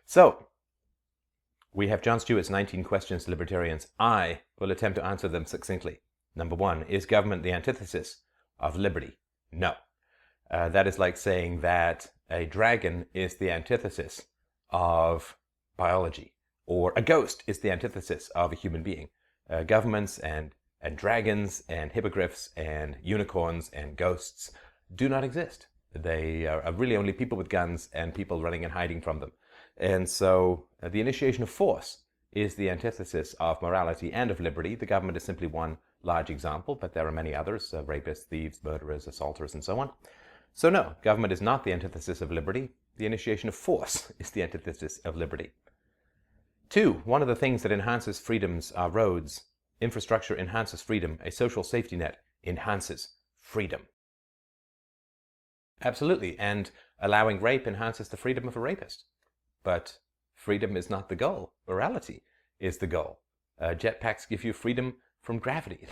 So, we have Jon Stewart's 19 questions to libertarians. I will attempt to answer them succinctly. Number 1, is government the antithesis of liberty? No. That is like saying that a dragon is the antithesis of biology, or a ghost is the antithesis of a human being. Governments and dragons and hippogriffs and unicorns and ghosts do not exist. They are really only people with guns and people running and hiding from them. And so the initiation of force is the antithesis of morality and of liberty. The government is simply one large example, but there are many others, rapists, thieves, murderers, assaulters, and so on. So no, government is not the antithesis of liberty. The initiation of force is the antithesis of liberty. 2, one of the things that enhances freedoms are roads. Infrastructure enhances freedom. A social safety net enhances freedom. Absolutely, and allowing rape enhances the freedom of a rapist. But freedom is not the goal. Morality is the goal. Jetpacks give you freedom from gravity,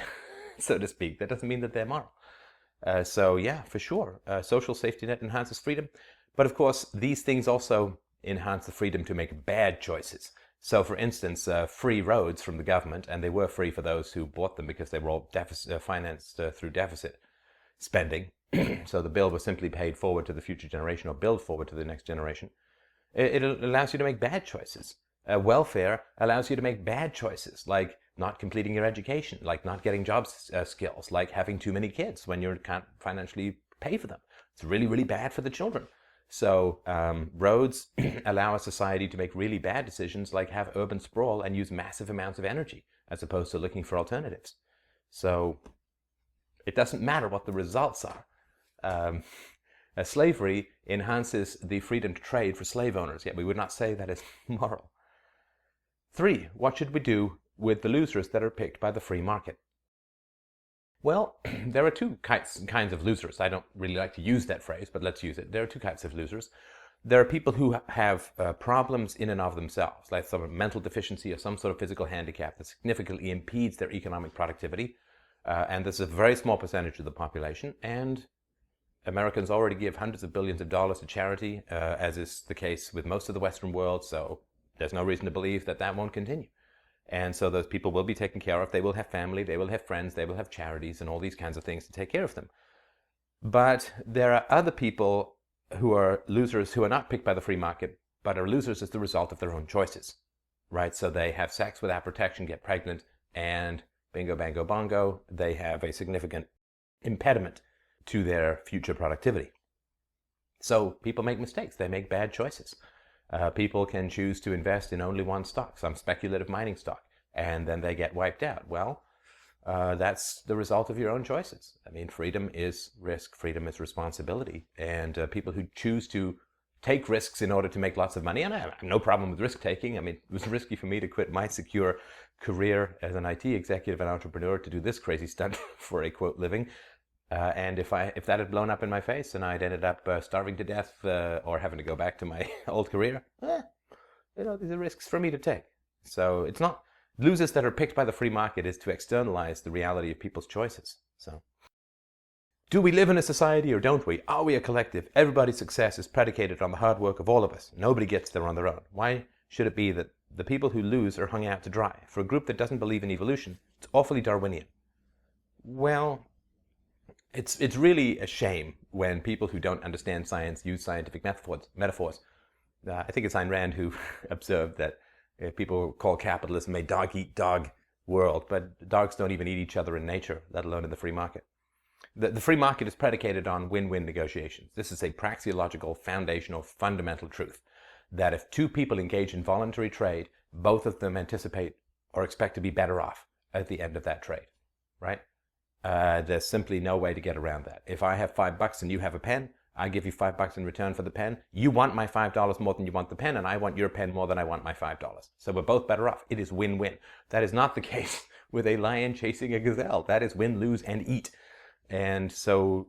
so to speak. That doesn't mean that they're moral. So yeah, for sure, social safety net enhances freedom. But of course, these things also enhance the freedom to make bad choices. So for instance, free roads from the government, and they were free for those who bought them because they were all financed through deficit spending. So the bill was simply paid forward to the future generation, or billed forward to the next generation. It allows you to make bad choices. Welfare allows you to make bad choices, like not completing your education, like not getting job skills, like having too many kids when you can't financially pay for them. It's really, really bad for the children. So roads allow a society to make really bad decisions, like have urban sprawl and use massive amounts of energy, as opposed to looking for alternatives. So it doesn't matter what the results are. Slavery enhances the freedom to trade for slave owners, yet we would not say that is moral. 3, what should we do with the losers that are picked by the free market? Well, there are 2 kinds of losers. I don't really like to use that phrase, but let's use it. There are 2 types of losers. There are people who have problems in and of themselves, like some mental deficiency or some sort of physical handicap that significantly impedes their economic productivity. And this is a very small percentage of the population. And Americans already give hundreds of billions of dollars to charity, as is the case with most of the Western world. So there's no reason to believe that that won't continue. And so those people will be taken care of. They will have family, they will have friends, they will have charities and all these kinds of things to take care of them. But there are other people who are losers who are not picked by the free market, but are losers as the result of their own choices, right? So they have sex without protection, get pregnant, and bingo, bango, bongo, they have a significant impediment to their future productivity. So people make mistakes. They make bad choices. People can choose to invest in only one stock, some speculative mining stock, and then they get wiped out. Well, that's the result of your own choices. I mean, freedom is risk, freedom is responsibility, and people who choose to take risks in order to make lots of money, and I have no problem with risk taking. I mean, it was risky for me to quit my secure career as an IT executive and entrepreneur to do this crazy stunt for a quote living. And if that had blown up in my face and I'd ended up starving to death or having to go back to my old career, these are risks for me to take. So it's not losers that are picked by the free market is to externalize the reality of people's choices. So do we live in a society or don't we? Are we a collective? Everybody's success is predicated on the hard work of all of us. Nobody gets there on their own. Why should it be that the people who lose are hung out to dry? For a group that doesn't believe in evolution, it's awfully Darwinian. Well, it's really a shame when people who don't understand science use scientific metaphors. I think it's Ayn Rand who observed that people call capitalism a dog-eat-dog world, but dogs don't even eat each other in nature, let alone in the free market. The free market is predicated on win-win negotiations. This is a praxeological, foundational, fundamental truth, that if 2 people engage in voluntary trade, both of them anticipate or expect to be better off at the end of that trade, right? There's simply no way to get around that. If I have $5 and you have a pen, I give you $5 in return for the pen. You want my $5 more than you want the pen, and I want your pen more than I want my $5. So we're both better off. It is win-win. That is not the case with a lion chasing a gazelle. That is win, lose, and eat. And so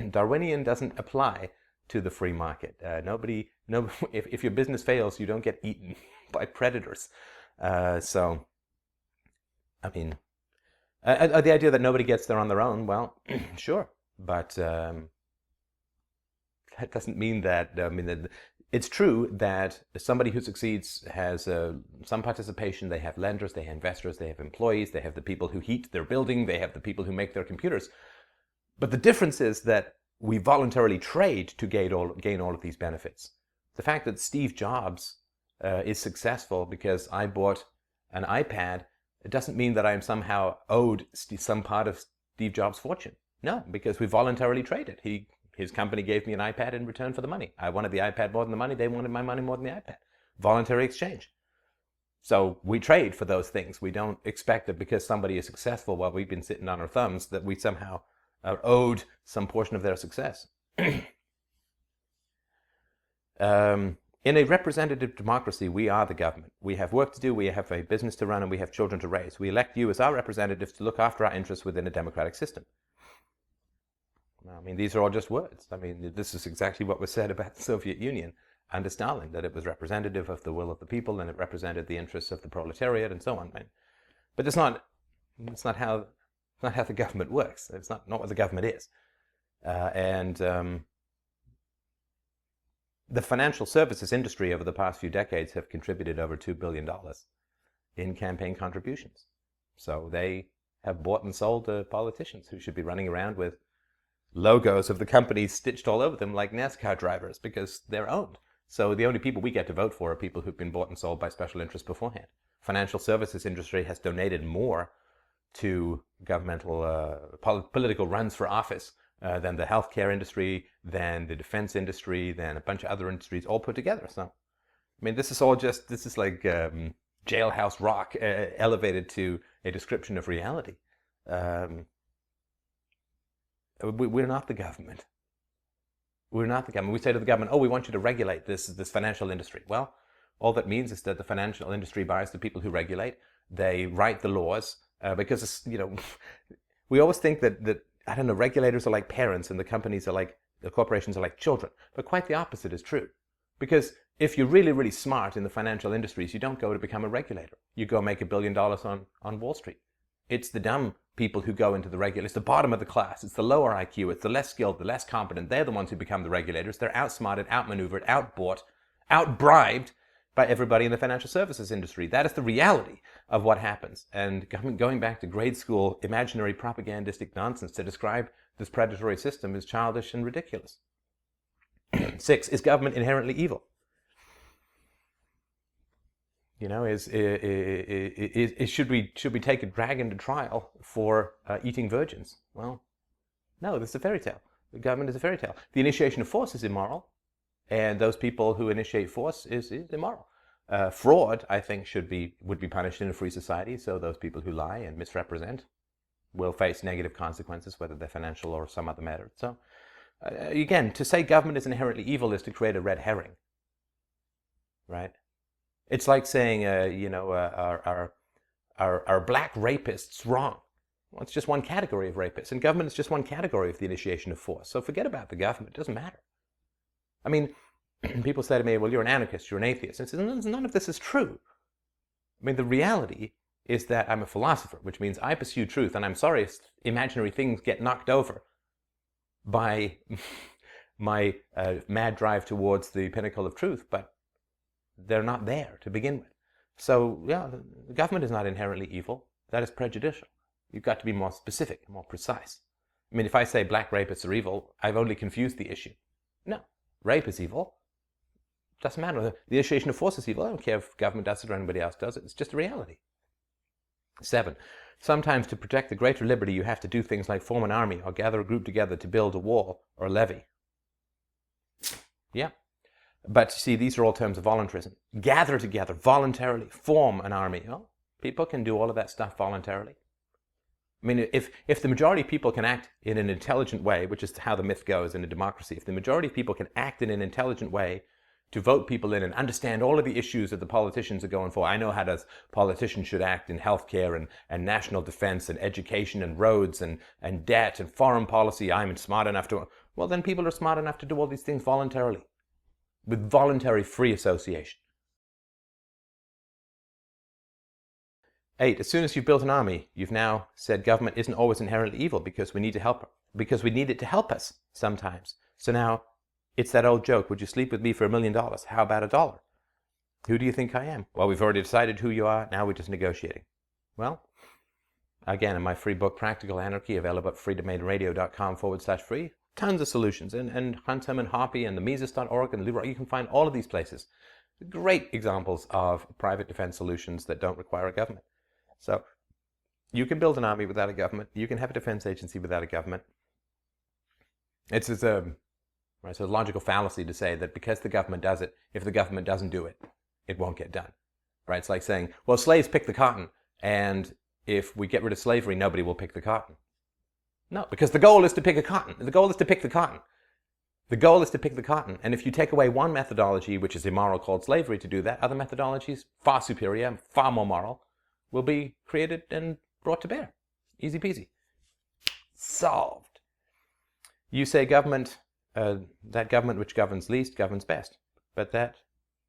Darwinian doesn't apply to the free market. If your business fails, you don't get eaten by predators. So, I mean, the idea that nobody gets there on their own, well, sure, but that doesn't mean that. it's true that somebody who succeeds has some participation. They have lenders, they have investors, they have employees, they have the people who heat their building, they have the people who make their computers. But the difference is that we voluntarily trade to gain all of these benefits. The fact that Steve Jobs is successful because I bought an iPad, it doesn't mean that I am somehow owed some part of Steve Jobs' fortune. No, because we voluntarily traded. His company gave me an iPad in return for the money. I wanted the iPad more than the money. They wanted my money more than the iPad. Voluntary exchange. So we trade for those things. We don't expect that because somebody is successful while we've been sitting on our thumbs that we somehow are owed some portion of their success. In a representative democracy, we are the government. We have work to do, we have a business to run, and we have children to raise. We elect you as our representatives to look after our interests within a democratic system. I mean, these are all just words. I mean, this is exactly what was said about the Soviet Union under Stalin, that it was representative of the will of the people and it represented the interests of the proletariat and so on. But it's not how the government works. It's not what the government is. The financial services industry over the past few decades have contributed over $2 billion in campaign contributions. So they have bought and sold politicians who should be running around with logos of the companies stitched all over them like NASCAR drivers because they're owned. So the only people we get to vote for are people who've been bought and sold by special interests beforehand. Financial services industry has donated more to governmental political runs for office than the healthcare industry, than the defense industry, than a bunch of other industries all put together. So, I mean, this is like jailhouse rock elevated to a description of reality. We're not the government. We're not the government. We say to the government, oh, we want you to regulate this financial industry. Well, all that means is that the financial industry buys the people who regulate. They write the laws because, we always think that I don't know, regulators are like parents and the corporations are like children. But quite the opposite is true. Because if you're really, really smart in the financial industries, you don't go to become a regulator. You go make $1 billion on Wall Street. It's the dumb people who go into the regulators. It's the bottom of the class. It's the lower IQ. It's the less skilled, the less competent. They're the ones who become the regulators. They're outsmarted, outmaneuvered, outbought, outbribed by everybody in the financial services industry. That is the reality of what happens. And going back to grade school imaginary propagandistic nonsense to describe this predatory system is childish and ridiculous. 6, is government inherently evil? Should we take a dragon to trial for eating virgins? Well, no, this is a fairy tale. The government is a fairy tale. The initiation of force is immoral. And those people who initiate force is immoral. Fraud, I think, would be punished in a free society. So those people who lie and misrepresent will face negative consequences, whether they're financial or some other matter. So, again, to say government is inherently evil is to create a red herring, right? It's like saying, are black rapists wrong? Well, it's just one category of rapists, and government is just one category of the initiation of force. So forget about the government; it doesn't matter. I mean, people say to me, well, you're an anarchist, you're an atheist. And I say, none of this is true. I mean, the reality is that I'm a philosopher, which means I pursue truth. And I'm sorry if imaginary things get knocked over by my mad drive towards the pinnacle of truth, but they're not there to begin with. So, yeah, the government is not inherently evil. That is prejudicial. You've got to be more specific, more precise. I mean, if I say black rapists are evil, I've only confused the issue. No. Rape is evil. Doesn't matter. The initiation of force is evil. I don't care if government does it or anybody else does it. It's just a reality. 7. Sometimes to protect the greater liberty, you have to do things like form an army or gather a group together to build a wall or levy. Yeah. But you see, these are all terms of voluntarism. Gather together voluntarily, form an army. Oh, people can do all of that stuff voluntarily. I mean, if the majority of people can act in an intelligent way, which is how the myth goes in a democracy, if the majority of people can act in an intelligent way to vote people in and understand all of the issues that the politicians are going for, I know how politicians should act in healthcare and national defense and education and roads and debt and foreign policy, I'm smart enough to, well, then people are smart enough to do all these things voluntarily, with voluntary free association. 8, as soon as you've built an army, you've now said government isn't always inherently evil because we need it to help us sometimes. So now It's that old joke, would you sleep with me for $1 million? How about $1? Who do you think I am? Well, we've already decided who you are. Now we're just negotiating. Well, again, in my free book, Practical Anarchy, available at freedomainradio.com/free, tons of solutions. And Huntham and Hoppy and the Mises.org and Libertarian, you can find all of these places. Great examples of private defense solutions that don't require a government. So you can build an army without a government. You can have a defense agency without a government. It's a logical fallacy to say that because the government does it, if the government doesn't do it, it won't get done. Right? It's like saying, well, slaves pick the cotton, and if we get rid of slavery, nobody will pick the cotton. No, because the goal is to pick a cotton. The goal is to pick the cotton. The goal is to pick the cotton. And if you take away one methodology, which is immoral, called slavery, to do that, other methodologies, far superior, far more moral, will be created and brought to bear. Easy peasy. Solved. You say government, that government which governs least governs best. But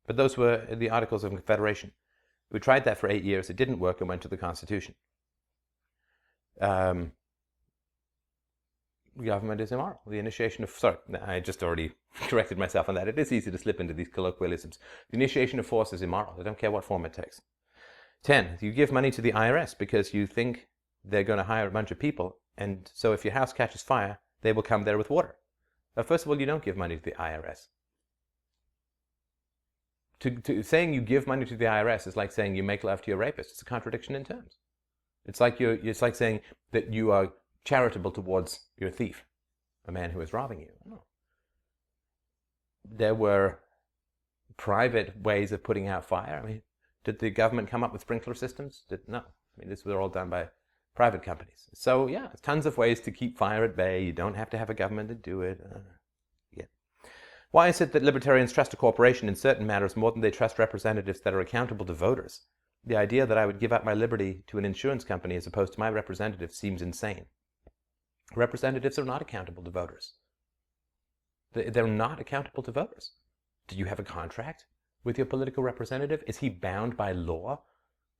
those were the Articles of Confederation. We tried that for 8 years. It didn't work and went to the Constitution. Government is immoral. The initiation of, sorry, I just already corrected myself on that. It is easy to slip into these colloquialisms. The initiation of force is immoral. I don't care what form it takes. 10, you give money to the IRS because you think they're going to hire a bunch of people, and so if your house catches fire, they will come there with water. First of all, you don't give money to the IRS. Saying you give money to the IRS is like saying you make love to your rapist. It's a contradiction in terms. It's like saying that you are charitable towards your thief, a man who is robbing you. No. There were private ways of putting out fire. I mean, did the government come up with sprinkler systems? No. I mean, this was all done by private companies. So yeah, tons of ways to keep fire at bay. You don't have to have a government to do it. Yeah. Why is it that libertarians trust a corporation in certain matters more than they trust representatives that are accountable to voters? The idea that I would give up my liberty to an insurance company as opposed to my representative seems insane. Representatives are not accountable to voters. They're not accountable to voters. Do you have a contract with your political representative? Is he bound by law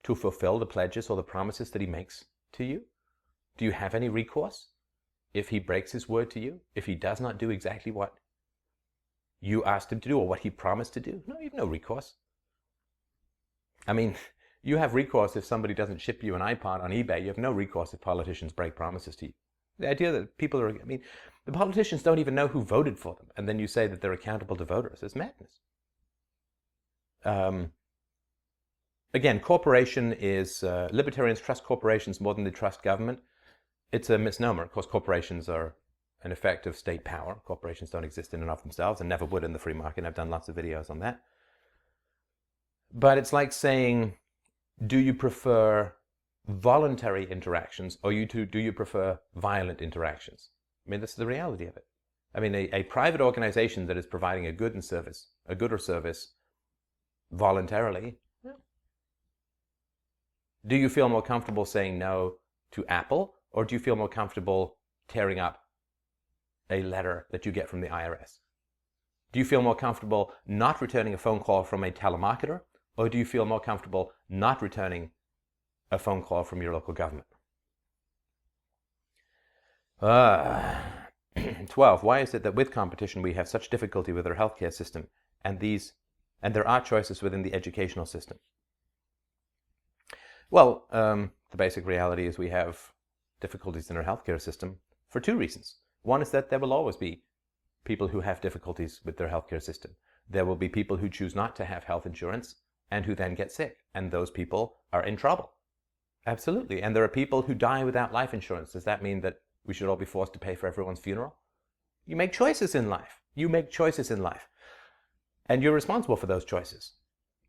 to fulfill the pledges or the promises that he makes to you? Do you have any recourse if he breaks his word to you? If he does not do exactly what you asked him to do or what he promised to do? No, you have no recourse. I mean, you have recourse if somebody doesn't ship you an iPod on eBay. You have no recourse if politicians break promises to you. The idea that people are, I mean, the politicians don't even know who voted for them, and then you say that they're accountable to voters. It's madness. Again, corporation is, libertarians trust corporations more than they trust government. It's a misnomer. Of course, corporations are an effect of state power. Corporations don't exist in and of themselves and never would in the free market. I've done lots of videos on that. But it's like saying, do you prefer voluntary interactions, or do you prefer violent interactions? I mean, this is the reality of it. I mean, a private organization that is providing a good or service voluntarily, yeah. Do you feel more comfortable saying no to Apple, or do you feel more comfortable tearing up a letter that you get from the IRS? Do you feel more comfortable not returning a phone call from a telemarketer, or do you feel more comfortable not returning a phone call from your local government? 12. Why is it that with competition we have such difficulty with our healthcare system, and there are choices within the educational system? Well, the basic reality is we have difficulties in our healthcare system for two reasons. One is that there will always be people who have difficulties with their healthcare system. There will be people who choose not to have health insurance and who then get sick, and those people are in trouble. Absolutely. And there are people who die without life insurance. Does that mean that we should all be forced to pay for everyone's funeral? You make choices in life. You make choices in life. And you're responsible for those choices.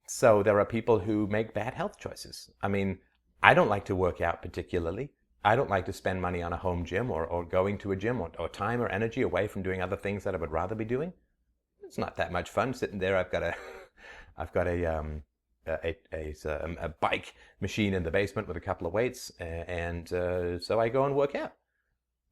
So there are people who make bad health choices. I mean, I don't like to work out particularly. I don't like to spend money on a home gym or going to a gym or time or energy away from doing other things that I would rather be doing. It's not that much fun sitting there. I've got a bike machine in the basement with a couple of weights, and so I go and work out.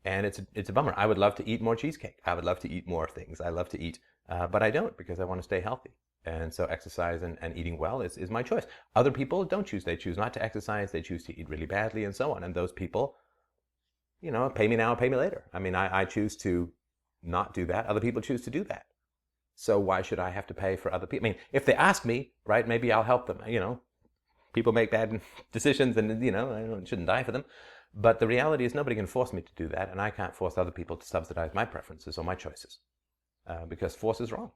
And it's a bummer. I would love to eat more cheesecake. I would love to eat more things. I love to eat, but I don't, because I want to stay healthy. And so exercise and eating well is my choice. Other people don't choose. They choose not to exercise. They choose to eat really badly and so on. And those people, pay me now, pay me later. I mean, I choose to not do that. Other people choose to do that. So why should I have to pay for other people? I mean, if they ask me, right, maybe I'll help them. People make bad decisions and, I shouldn't die for them. But the reality is nobody can force me to do that, and I can't force other people to subsidize my preferences or my choices because force is wrong.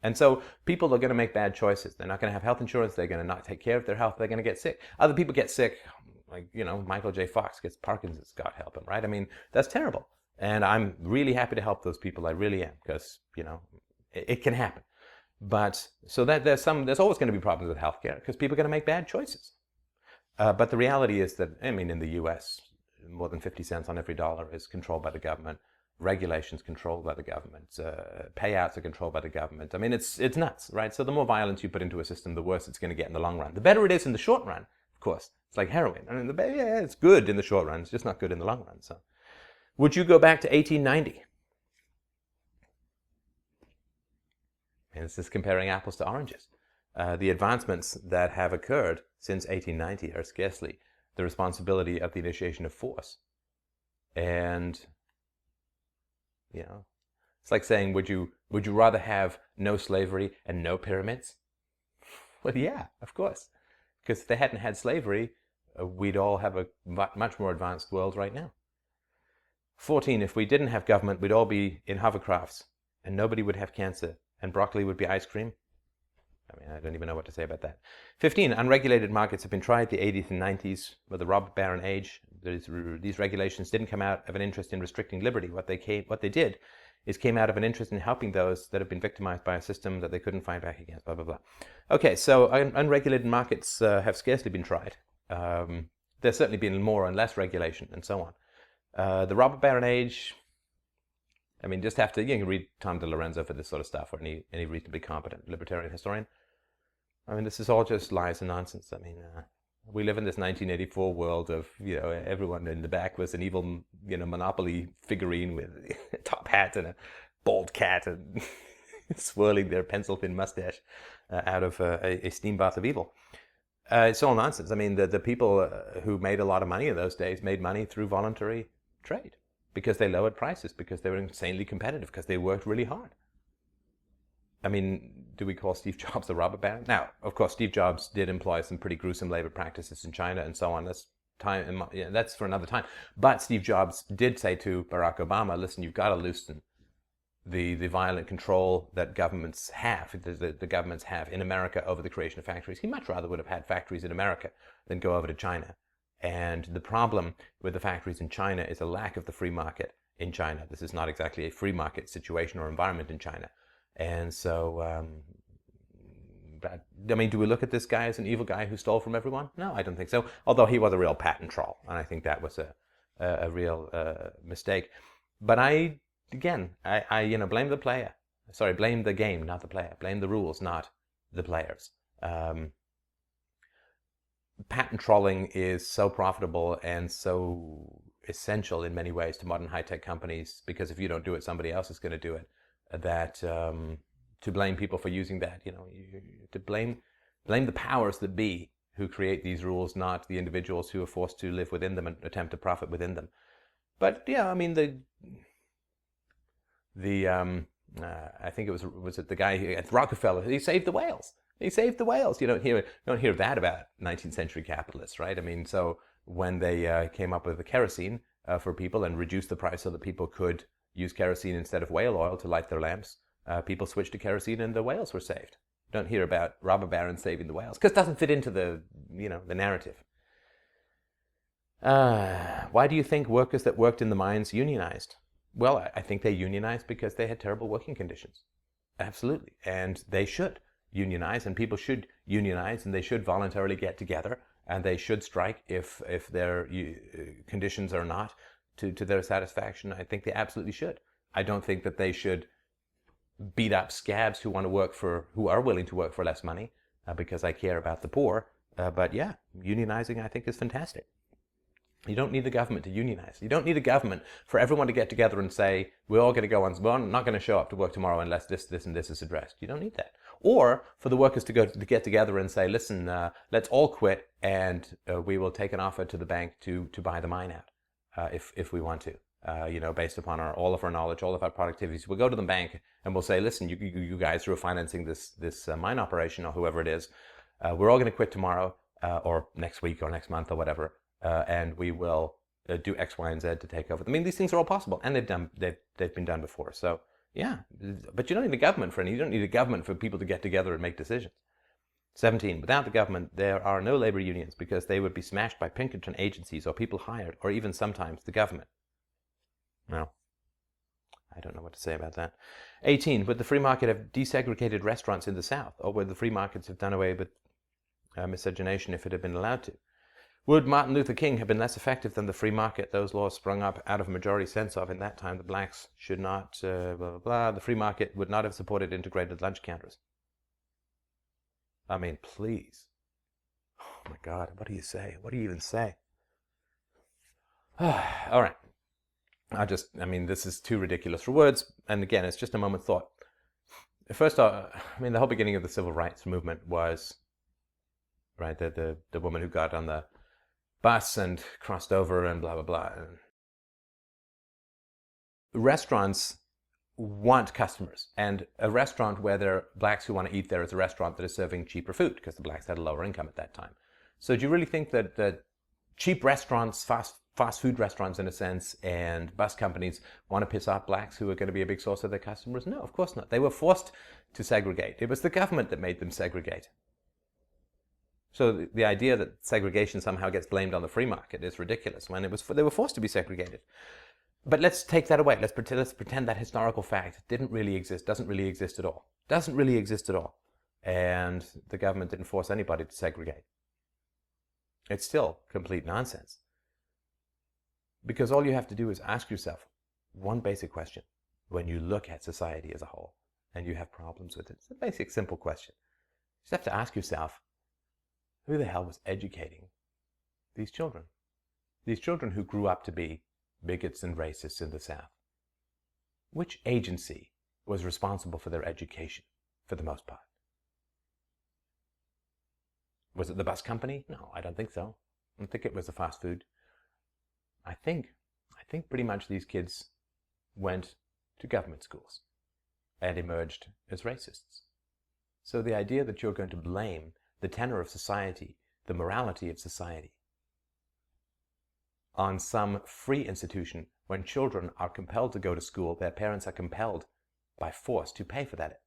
And so people are going to make bad choices. They're not going to have health insurance. They're going to not take care of their health. They're going to get sick. Other people get sick, like, Michael J. Fox gets Parkinson's, God help him, right? I mean, that's terrible. And I'm really happy to help those people. I really am, because, it can happen. But so that there's always going to be problems with healthcare because people are going to make bad choices. But the reality is that, in the US, more than 50 cents on every dollar is controlled by the government. Regulations controlled by the government. Payouts are controlled by the government. I mean, it's nuts, right? So the more violence you put into a system, the worse it's going to get in the long run. The better it is in the short run, of course. It's like heroin. I mean, it's good in the short run. It's just not good in the long run. So, would you go back to 1890? And this is comparing apples to oranges. The advancements that have occurred since 1890 are scarcely the responsibility of the initiation of force. And, it's like saying, would you rather have no slavery and no pyramids? Well, yeah, of course. Because if they hadn't had slavery, we'd all have a much more advanced world right now. 14, if we didn't have government, we'd all be in hovercrafts, and nobody would have cancer, and broccoli would be ice cream. I don't even know what to say about that. 15, unregulated markets have been tried. The 80s and 90s were the robber baron age. These regulations didn't come out of an interest in restricting liberty. What they did is came out of an interest in helping those that have been victimized by a system that they couldn't fight back against, blah, blah, blah. Okay, so unregulated markets have scarcely been tried. There's certainly been more and less regulation and so on. The robber baron age, just have to, you can read Tom DiLorenzo for this sort of stuff, or any reasonably competent libertarian historian. This is all just lies and nonsense. We live in this 1984 world of, everyone in the back was an evil, Monopoly figurine with a top hat and a bald cat and swirling their pencil thin mustache out of a steam bath of evil. It's all nonsense. The people who made a lot of money in those days made money through voluntary trade because they lowered prices, because they were insanely competitive, because they worked really hard. Do we call Steve Jobs a robber baron? Now, of course, Steve Jobs did employ some pretty gruesome labor practices in China and so on. That's for another time. But Steve Jobs did say to Barack Obama, listen, you've got to loosen the violent control that governments have, the governments have in America over the creation of factories. He much rather would have had factories in America than go over to China. And the problem with the factories in China is a lack of the free market in China. This is not exactly a free market situation or environment in China. And so, do we look at this guy as an evil guy who stole from everyone? No, I don't think so. Although he was a real patent troll, and I think that was a real mistake. But I blame the player. Sorry, blame the game, not the player. Blame the rules, not the players. Patent trolling is so profitable and so essential in many ways to modern high-tech companies, because if you don't do it, somebody else is going to do it. That to blame people for using that, to blame the powers that be who create these rules, not the individuals who are forced to live within them and attempt to profit within them. But yeah, I think it was it the guy at Rockefeller? He saved the whales. He saved the whales. You don't hear that about 19th century capitalists, right? So when they came up with the kerosene for people and reduced the price so that people could use kerosene instead of whale oil to light their lamps, people switched to kerosene and the whales were saved. Don't hear about robber barons saving the whales, because it doesn't fit into the narrative. Why do you think workers that worked in the mines unionized? Well, I think they unionized because they had terrible working conditions. Absolutely. And they should unionize, and people should unionize, and they should voluntarily get together, and they should strike if their conditions are not to their satisfaction. I think they absolutely should. I don't think that they should beat up scabs who are willing to work for less money, because I care about the poor. But yeah, unionizing I think is fantastic. You don't need the government to unionize. You don't need a government for everyone to get together and say, we're all going to go on, we're not going to show up to work tomorrow unless this, and this is addressed. You don't need that. Or for the workers to get together and say, listen, let's all quit, and we will take an offer to the bank to buy the mine out if we want to. based upon all of our knowledge, all of our productivity. So we'll go to the bank and we'll say, listen, you guys who are financing this mine operation, or whoever it is, we're all going to quit tomorrow or next week or next month or whatever, and we will do X, Y, and Z to take over. I mean, these things are all possible, and they've been done before. So yeah, but you don't need a government for any. You don't need a government for people to get together and make decisions. 17. Without the government, there are no labor unions because they would be smashed by Pinkerton agencies or people hired, or even sometimes the government. No, I don't know what to say about that. 18. Would the free market have desegregated restaurants in the South, or would the free markets have done away with miscegenation if it had been allowed to? Would Martin Luther King have been less effective than the free market? Those laws sprung up out of a majority sense of, in that time, the blacks should not, blah, blah, blah. The free market would not have supported integrated lunch counters. I mean, please. Oh my God, what do you say? What do you even say? All right. This is too ridiculous for words. And again, it's just a moment's thought. First, the whole beginning of the civil rights movement was, right, the woman who got on the bus and crossed over and blah, blah, blah. Restaurants want customers. And a restaurant where there are blacks who want to eat there is a restaurant that is serving cheaper food because the blacks had a lower income at that time. So do you really think that cheap restaurants, fast food restaurants in a sense, and bus companies want to piss off blacks who are going to be a big source of their customers? No, of course not. They were forced to segregate. It was the government that made them segregate. So the idea that segregation somehow gets blamed on the free market is ridiculous when they were forced to be segregated. But let's take that away. Let's pretend that historical fact didn't really exist, doesn't really exist at all. Doesn't really exist at all. And the government didn't force anybody to segregate. It's still complete nonsense. Because all you have to do is ask yourself one basic question when you look at society as a whole and you have problems with it. It's a basic, simple question. You just have to ask yourself, who the hell was educating these children? These children who grew up to be bigots and racists in the South. Which agency was responsible for their education, for the most part? Was it the bus company? No, I don't think so. I don't think it was the fast food. I think pretty much these kids went to government schools and emerged as racists. So the idea that you're going to blame the tenor of society, the morality of society, on some free institution when children are compelled to go to school, their parents are compelled by force to pay for that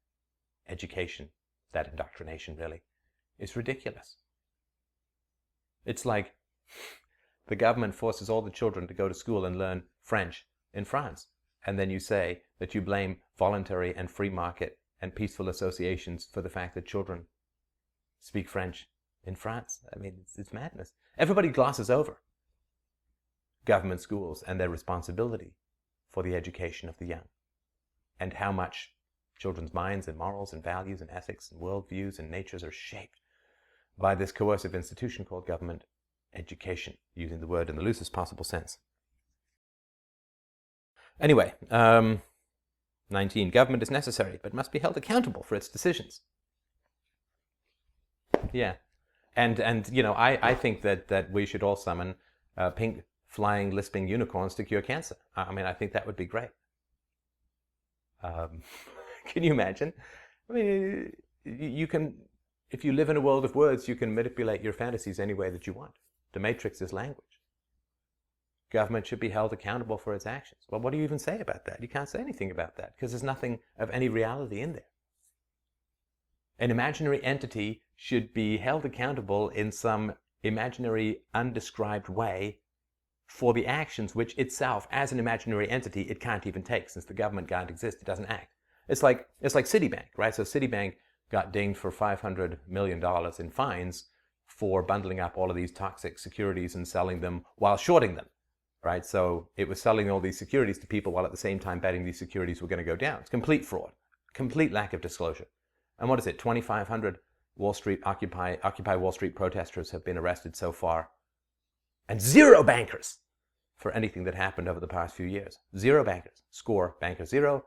education, that indoctrination really, is ridiculous. It's like the government forces all the children to go to school and learn French in France, and then you say that you blame voluntary and free market and peaceful associations for the fact that children speak French in France. I mean, it's madness. Everybody glosses over government schools and their responsibility for the education of the young, and how much children's minds and morals and values and ethics and worldviews and natures are shaped by this coercive institution called government education, using the word in the loosest possible sense. Anyway, 19. Government is necessary, but must be held accountable for its decisions. Yeah. And I think that we should all summon pink flying lisping unicorns to cure cancer. I think that would be great. Can you imagine? I mean, you can, if you live in a world of words, you can manipulate your fantasies any way that you want. The matrix is language. Government should be held accountable for its actions. Well, what do you even say about that? You can't say anything about that because there's nothing of any reality in there. An imaginary entity should be held accountable in some imaginary, undescribed way for the actions which itself, as an imaginary entity, it can't even take. Since the government can't exist, it doesn't act. It's like Citibank, right? So Citibank got dinged for $500 million in fines for bundling up all of these toxic securities and selling them while shorting them, right? So it was selling all these securities to people while at the same time betting these securities were going to go down. It's complete fraud, complete lack of disclosure. And what is it? 2,500 Occupy Wall Street protesters have been arrested so far, and 0 bankers for anything that happened over the past few years. 0 bankers. Score, bankers 0,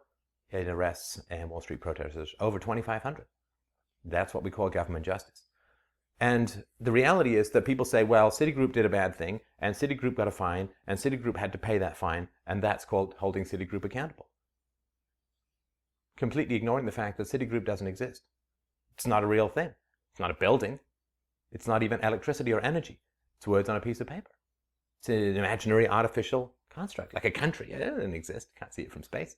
in arrests and Wall Street protesters over 2,500. That's what we call government justice. And the reality is that people say, well, Citigroup did a bad thing, and Citigroup got a fine, and Citigroup had to pay that fine, and that's called holding Citigroup accountable. Completely ignoring the fact that Citigroup doesn't exist. It's not a real thing. It's not a building. It's not even electricity or energy. It's words on a piece of paper. It's an imaginary artificial construct, like a country. It doesn't exist. You can't see it from space.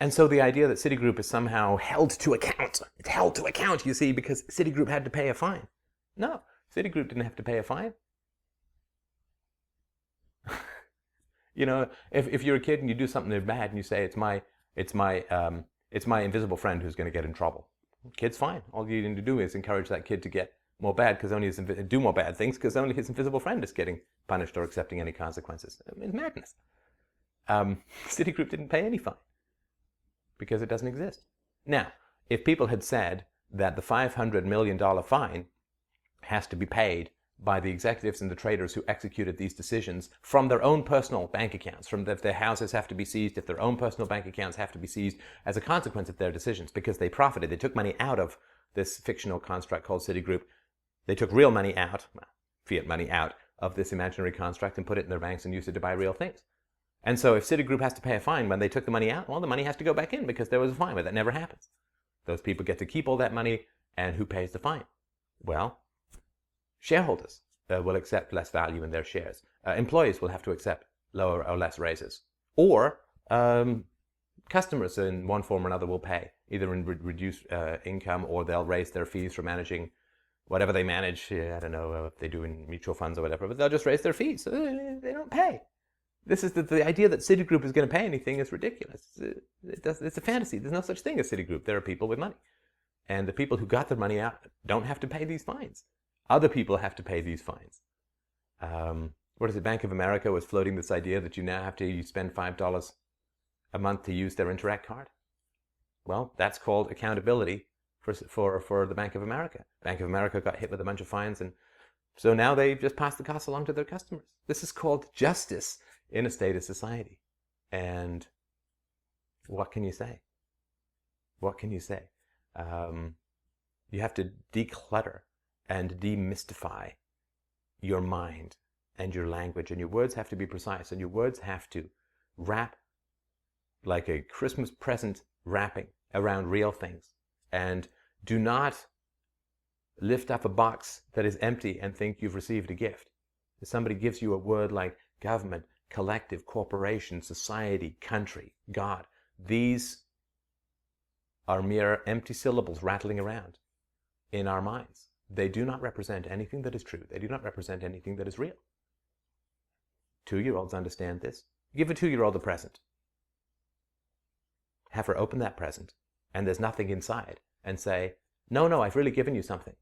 And so the idea that Citigroup is somehow held to account, it's held to account, you see, because Citigroup had to pay a fine. No, Citigroup didn't have to pay a fine. You know, if you're a kid and you do something bad and you say, it's my invisible friend who's going to get in trouble. Kid's fine. All you need to do is encourage that kid to get more bad do more bad things because only his invisible friend is getting punished or accepting any consequences. It's madness. Citigroup didn't pay any fine because it doesn't exist. Now, if people had said that the $500 million fine has to be paid by the executives and the traders who executed these decisions from their own personal bank accounts, from if their houses have to be seized, if their own personal bank accounts have to be seized as a consequence of their decisions because they profited, they took money out of this fictional construct called Citigroup. They took real money out, fiat money out of this imaginary construct and put it in their banks and used it to buy real things. And so if Citigroup has to pay a fine when they took the money out, well, the money has to go back in because there was a fine, but that never happens. Those people get to keep all that money, and who pays the fine? Well, shareholders will accept less value in their shares. Employees will have to accept lower or less raises. Or customers in one form or another will pay, either in reduced income, or they'll raise their fees for managing whatever they manage. I don't know if they do in mutual funds or whatever, but they'll just raise their fees. So they don't pay. This is the idea that Citigroup is going to pay anything is ridiculous. It's a fantasy. There's no such thing as Citigroup. There are people with money. And the people who got their money out don't have to pay these fines. Other people have to pay these fines. What is it? Bank of America was floating this idea that you now have to spend $5 a month to use their Interact card. Well, that's called accountability for the Bank of America. Bank of America got hit with a bunch of fines, and so now they just pass the costs along to their customers. This is called justice in a state of society. And what can you say? What can you say? You have to declutter and demystify your mind and your language, and your words have to be precise, and your words have to wrap like a Christmas present wrapping around real things. And do not lift up a box that is empty and think you've received a gift. If somebody gives you a word like government, collective, corporation, society, country, God, these are mere empty syllables rattling around in our minds. They do not represent anything that is true. They do not represent anything that is real. 2-year-olds understand this. Give a 2-year-old a present. Have her open that present, and there's nothing inside, and say, no, I've really given you something.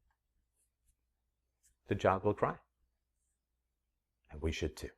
The child will cry. And we should too.